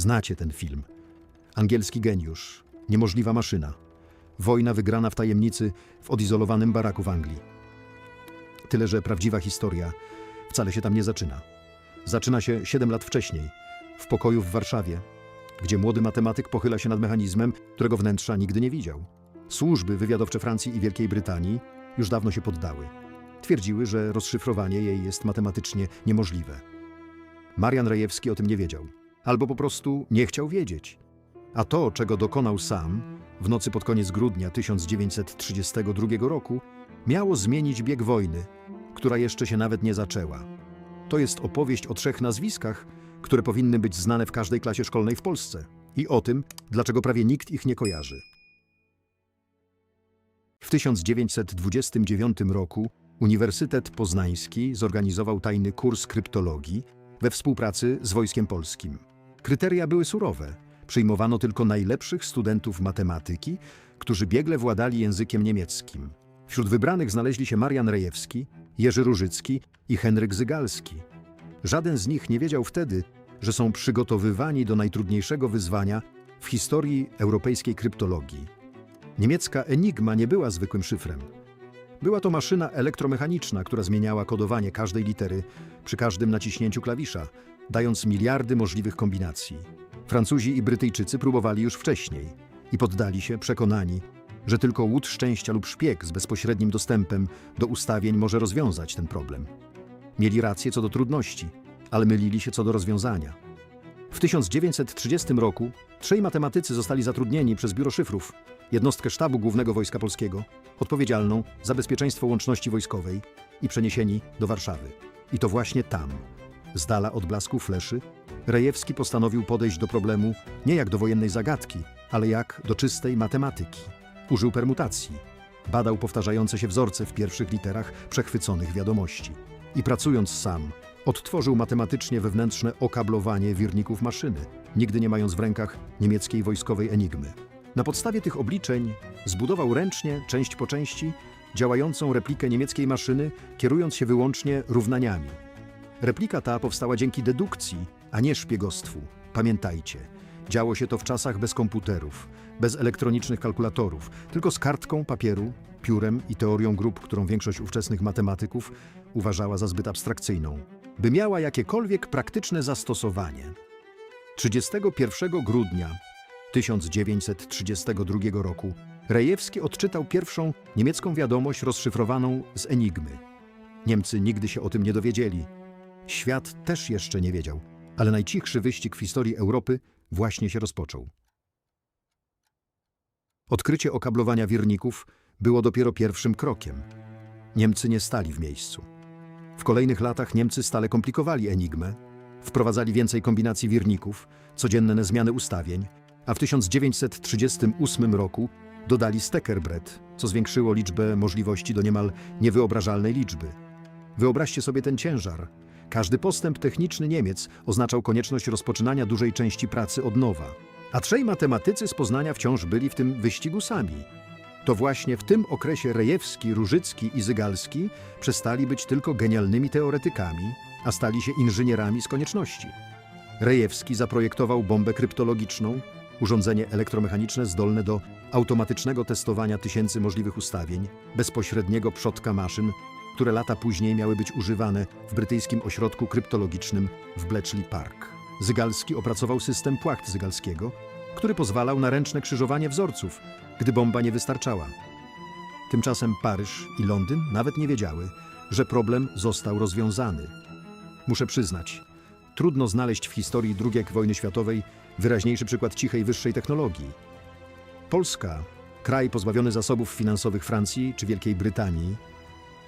Znacie ten film. Angielski geniusz, niemożliwa maszyna. Wojna wygrana w tajemnicy w odizolowanym baraku w Anglii. Tyle, że prawdziwa historia wcale się tam nie zaczyna. Zaczyna się 7 lat wcześniej, w pokoju w Warszawie, gdzie młody matematyk pochyla się nad mechanizmem, którego wnętrza nigdy nie widział. Służby wywiadowcze Francji i Wielkiej Brytanii już dawno się poddały. Twierdziły, że rozszyfrowanie jej jest matematycznie niemożliwe. Marian Rejewski o tym nie wiedział, albo po prostu nie chciał wiedzieć. A to, czego dokonał sam w nocy pod koniec grudnia 1932 roku, miało zmienić bieg wojny, która jeszcze się nawet nie zaczęła. To jest opowieść o 3 nazwiskach, które powinny być znane w każdej klasie szkolnej w Polsce i o tym, dlaczego prawie nikt ich nie kojarzy. W 1929 roku Uniwersytet Poznański zorganizował tajny kurs kryptologii we współpracy z Wojskiem Polskim. Kryteria były surowe. Przyjmowano tylko najlepszych studentów matematyki, którzy biegle władali językiem niemieckim. Wśród wybranych znaleźli się Marian Rejewski, Jerzy Różycki i Henryk Zygalski. Żaden z nich nie wiedział wtedy, że są przygotowywani do najtrudniejszego wyzwania w historii europejskiej kryptologii. Niemiecka Enigma nie była zwykłym szyfrem. Była to maszyna elektromechaniczna, która zmieniała kodowanie każdej litery przy każdym naciśnięciu klawisza, dając miliardy możliwych kombinacji. Francuzi i Brytyjczycy próbowali już wcześniej i poddali się, przekonani, że tylko łód szczęścia lub szpieg z bezpośrednim dostępem do ustawień może rozwiązać ten problem. Mieli rację co do trudności, ale mylili się co do rozwiązania. W 1930 roku 3 matematycy zostali zatrudnieni przez Biuro Szyfrów, jednostkę Sztabu Głównego Wojska Polskiego, odpowiedzialną za bezpieczeństwo łączności wojskowej, i przeniesieni do Warszawy. I to właśnie tam, z dala od blasku fleszy, Rejewski postanowił podejść do problemu nie jak do wojennej zagadki, ale jak do czystej matematyki. Użył permutacji, badał powtarzające się wzorce w pierwszych literach przechwyconych wiadomości. I pracując sam, odtworzył matematycznie wewnętrzne okablowanie wirników maszyny, nigdy nie mając w rękach niemieckiej wojskowej enigmy. Na podstawie tych obliczeń zbudował ręcznie, część po części, działającą replikę niemieckiej maszyny, kierując się wyłącznie równaniami. Replika ta powstała dzięki dedukcji, a nie szpiegostwu. Pamiętajcie, działo się to w czasach bez komputerów, bez elektronicznych kalkulatorów, tylko z kartką papieru, piórem i teorią grup, którą większość ówczesnych matematyków uważała za zbyt abstrakcyjną, by miała jakiekolwiek praktyczne zastosowanie. 31 grudnia 1932 roku Rejewski odczytał pierwszą niemiecką wiadomość rozszyfrowaną z Enigmy. Niemcy nigdy się o tym nie dowiedzieli. Świat też jeszcze nie wiedział, ale najcichszy wyścig w historii Europy właśnie się rozpoczął. Odkrycie okablowania wirników było dopiero pierwszym krokiem. Niemcy nie stali w miejscu. W kolejnych latach Niemcy stale komplikowali Enigmę, wprowadzali więcej kombinacji wirników, codzienne zmiany ustawień, a w 1938 roku dodali Steckerbrett, co zwiększyło liczbę możliwości do niemal niewyobrażalnej liczby. Wyobraźcie sobie ten ciężar. Każdy postęp techniczny Niemiec oznaczał konieczność rozpoczynania dużej części pracy od nowa. A 3 matematycy z Poznania wciąż byli w tym wyścigu sami. To właśnie w tym okresie Rejewski, Różycki i Zygalski przestali być tylko genialnymi teoretykami, a stali się inżynierami z konieczności. Rejewski zaprojektował bombę kryptologiczną, urządzenie elektromechaniczne zdolne do automatycznego testowania tysięcy możliwych ustawień, bezpośredniego przodka maszyn, które lata później miały być używane w brytyjskim ośrodku kryptologicznym w Bletchley Park. Zygalski opracował system płacht Zygalskiego, który pozwalał na ręczne krzyżowanie wzorców, gdy bomba nie wystarczała. Tymczasem Paryż i Londyn nawet nie wiedziały, że problem został rozwiązany. Muszę przyznać, trudno znaleźć w historii II wojny światowej wyraźniejszy przykład cichej, wyższej technologii. Polska, kraj pozbawiony zasobów finansowych Francji czy Wielkiej Brytanii,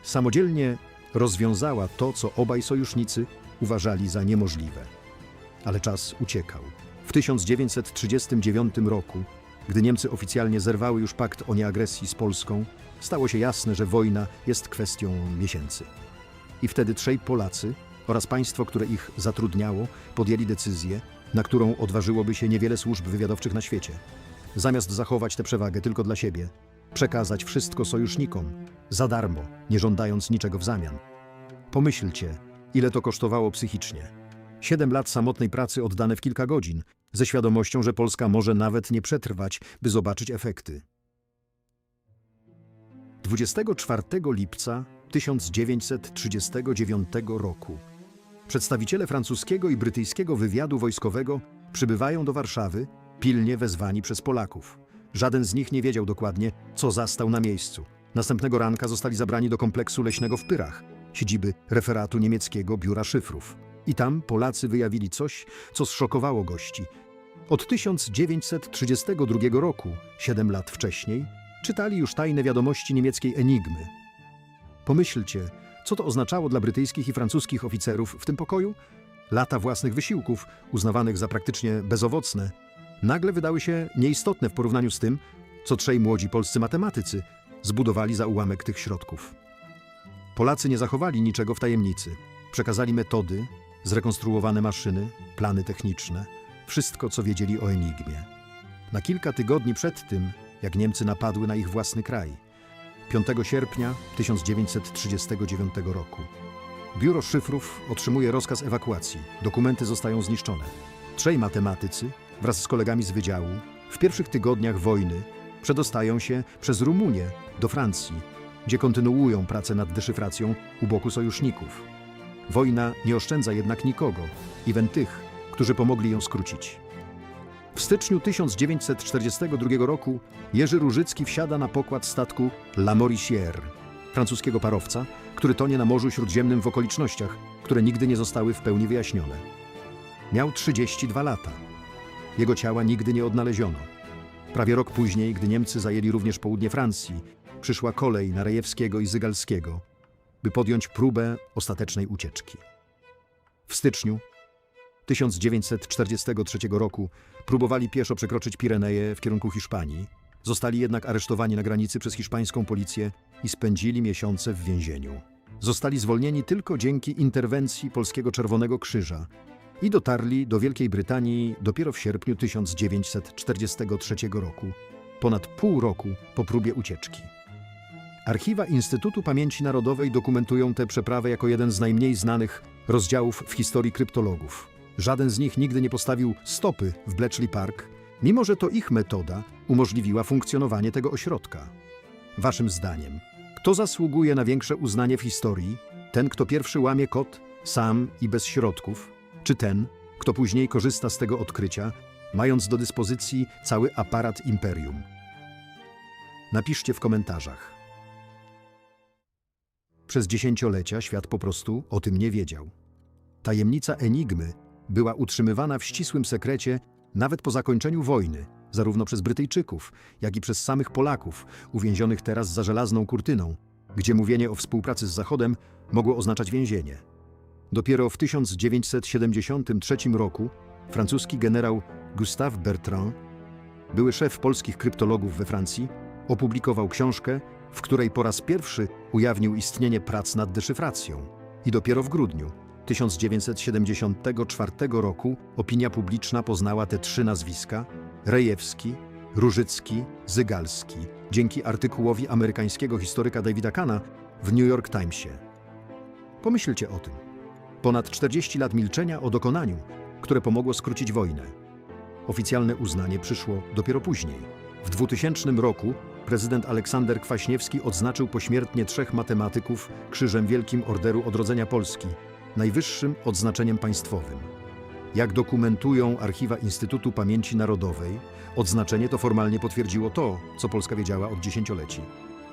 samodzielnie rozwiązała to, co obaj sojusznicy uważali za niemożliwe. Ale czas uciekał. W 1939 roku, gdy Niemcy oficjalnie zerwały już pakt o nieagresji z Polską, stało się jasne, że wojna jest kwestią miesięcy. I wtedy 3 Polacy oraz państwo, które ich zatrudniało, podjęli decyzję, na którą odważyłoby się niewiele służb wywiadowczych na świecie. Zamiast zachować tę przewagę tylko dla siebie, przekazać wszystko sojusznikom, za darmo, nie żądając niczego w zamian. Pomyślcie, ile to kosztowało psychicznie. 7 lat samotnej pracy oddane w kilka godzin, ze świadomością, że Polska może nawet nie przetrwać, by zobaczyć efekty. 24 lipca 1939 roku przedstawiciele francuskiego i brytyjskiego wywiadu wojskowego przybywają do Warszawy, pilnie wezwani przez Polaków. Żaden z nich nie wiedział dokładnie, co zastał na miejscu. Następnego ranka zostali zabrani do kompleksu leśnego w Pyrach, siedziby referatu niemieckiego biura szyfrów. I tam Polacy wyjawili coś, co zszokowało gości. Od 1932 roku, 7 lat wcześniej, czytali już tajne wiadomości niemieckiej Enigmy. Pomyślcie, co to oznaczało dla brytyjskich i francuskich oficerów w tym pokoju? Lata własnych wysiłków, uznawanych za praktycznie bezowocne, nagle wydały się nieistotne w porównaniu z tym, co trzej młodzi polscy matematycy zbudowali za ułamek tych środków. Polacy nie zachowali niczego w tajemnicy. Przekazali metody, zrekonstruowane maszyny, plany techniczne, wszystko, co wiedzieli o Enigmie. Na kilka tygodni przed tym, jak Niemcy napadły na ich własny kraj, 5 sierpnia 1939 roku. Biuro szyfrów otrzymuje rozkaz ewakuacji. Dokumenty zostają zniszczone. Trzej matematycy wraz z kolegami z wydziału w pierwszych tygodniach wojny przedostają się przez Rumunię do Francji, gdzie kontynuują pracę nad deszyfracją u boku sojuszników. Wojna nie oszczędza jednak nikogo, even tych, którzy pomogli ją skrócić. W styczniu 1942 roku Jerzy Różycki wsiada na pokład statku La Mauricière, francuskiego parowca, który tonie na Morzu Śródziemnym w okolicznościach, które nigdy nie zostały w pełni wyjaśnione. Miał 32 lata. Jego ciała nigdy nie odnaleziono. Prawie rok później, gdy Niemcy zajęli również południe Francji, przyszła kolej na Rejewskiego i Zygalskiego, by podjąć próbę ostatecznej ucieczki. W styczniu 1943 roku próbowali pieszo przekroczyć Pireneje w kierunku Hiszpanii, zostali jednak aresztowani na granicy przez hiszpańską policję i spędzili miesiące w więzieniu. Zostali zwolnieni tylko dzięki interwencji Polskiego Czerwonego Krzyża i dotarli do Wielkiej Brytanii dopiero w sierpniu 1943 roku, ponad pół roku po próbie ucieczki. Archiwa Instytutu Pamięci Narodowej dokumentują tę przeprawę jako jeden z najmniej znanych rozdziałów w historii kryptologów. Żaden z nich nigdy nie postawił stopy w Bletchley Park, mimo że to ich metoda umożliwiła funkcjonowanie tego ośrodka. Waszym zdaniem, kto zasługuje na większe uznanie w historii? Ten, kto pierwszy łamie kod, sam i bez środków, czy ten, kto później korzysta z tego odkrycia, mając do dyspozycji cały aparat imperium? Napiszcie w komentarzach. Przez dziesięciolecia świat po prostu o tym nie wiedział. Tajemnica Enigmy była utrzymywana w ścisłym sekrecie nawet po zakończeniu wojny, zarówno przez Brytyjczyków, jak i przez samych Polaków, uwięzionych teraz za żelazną kurtyną, gdzie mówienie o współpracy z Zachodem mogło oznaczać więzienie. Dopiero w 1973 roku francuski generał Gustave Bertrand, były szef polskich kryptologów we Francji, opublikował książkę, w której po raz pierwszy ujawnił istnienie prac nad deszyfracją. I dopiero w grudniu 1974 roku opinia publiczna poznała te trzy nazwiska: Rejewski, Różycki, Zygalski, dzięki artykułowi amerykańskiego historyka Davida Kahna w New York Timesie. Pomyślcie o tym. Ponad 40 lat milczenia o dokonaniu, które pomogło skrócić wojnę. Oficjalne uznanie przyszło dopiero później. W 2000 roku prezydent Aleksander Kwaśniewski odznaczył pośmiertnie trzech matematyków Krzyżem Wielkim Orderu Odrodzenia Polski, najwyższym odznaczeniem państwowym. Jak dokumentują archiwa Instytutu Pamięci Narodowej, odznaczenie to formalnie potwierdziło to, co Polska wiedziała od dziesięcioleci.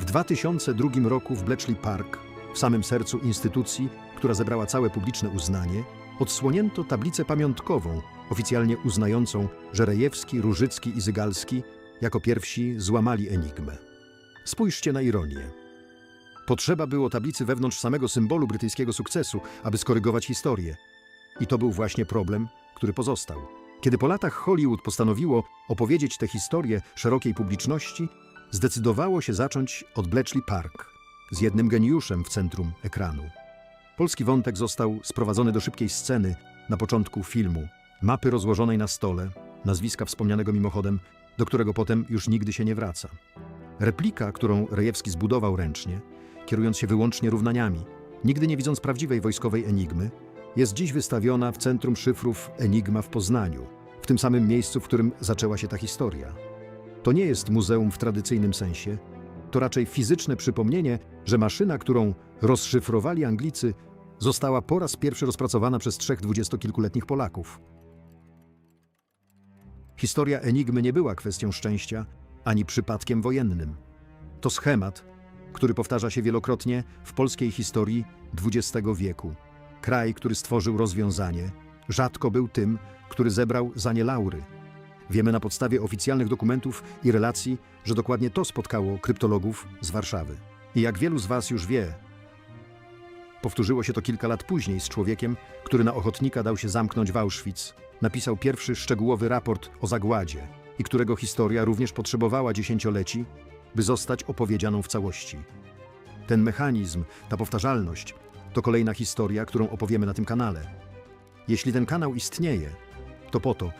W 2002 roku w Bletchley Park, w samym sercu instytucji, która zebrała całe publiczne uznanie, odsłonięto tablicę pamiątkową, oficjalnie uznającą, że Rejewski, Różycki i Zygalski jako pierwsi złamali Enigmę. Spójrzcie na ironię. Potrzeba było tablicy wewnątrz samego symbolu brytyjskiego sukcesu, aby skorygować historię. I to był właśnie problem, który pozostał. Kiedy po latach Hollywood postanowiło opowiedzieć tę historię szerokiej publiczności, zdecydowało się zacząć od Bletchley Park, z jednym geniuszem w centrum ekranu. Polski wątek został sprowadzony do szybkiej sceny na początku filmu, mapy rozłożonej na stole, nazwiska wspomnianego mimochodem, do którego potem już nigdy się nie wraca. Replika, którą Rejewski zbudował ręcznie, kierując się wyłącznie równaniami, nigdy nie widząc prawdziwej wojskowej enigmy, jest dziś wystawiona w Centrum Szyfrów Enigma w Poznaniu. W tym samym miejscu, w którym zaczęła się ta historia. To nie jest muzeum w tradycyjnym sensie, to raczej fizyczne przypomnienie, że maszyna, którą rozszyfrowali Anglicy, została po raz pierwszy rozpracowana przez 3 dwudziestokilkuletnich Polaków. Historia Enigmy nie była kwestią szczęścia, ani przypadkiem wojennym. To schemat, który powtarza się wielokrotnie w polskiej historii XX wieku. Kraj, który stworzył rozwiązanie, rzadko był tym, który zebrał za nie laury. Wiemy na podstawie oficjalnych dokumentów i relacji, że dokładnie to spotkało kryptologów z Warszawy. I jak wielu z Was już wie, powtórzyło się to kilka lat później z człowiekiem, który na ochotnika dał się zamknąć w Auschwitz, napisał pierwszy szczegółowy raport o zagładzie i którego historia również potrzebowała dziesięcioleci, by zostać opowiedzianą w całości. Ten mechanizm, ta powtarzalność, to kolejna historia, którą opowiemy na tym kanale. Jeśli ten kanał istnieje, to po to,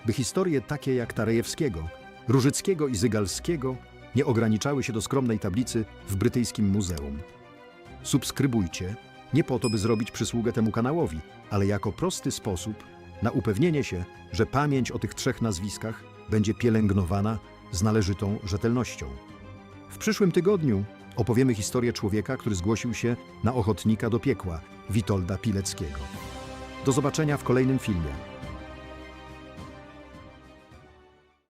by historie takie jak ta Rejewskiego, Różyckiego i Zygalskiego nie ograniczały się do skromnej tablicy w brytyjskim muzeum. Subskrybujcie, nie po to, by zrobić przysługę temu kanałowi, ale jako prosty sposób na upewnienie się, że pamięć o tych 3 nazwiskach będzie pielęgnowana z należytą rzetelnością. W przyszłym tygodniu opowiemy historię człowieka, który zgłosił się na ochotnika do piekła, Witolda Pileckiego. Do zobaczenia w kolejnym filmie.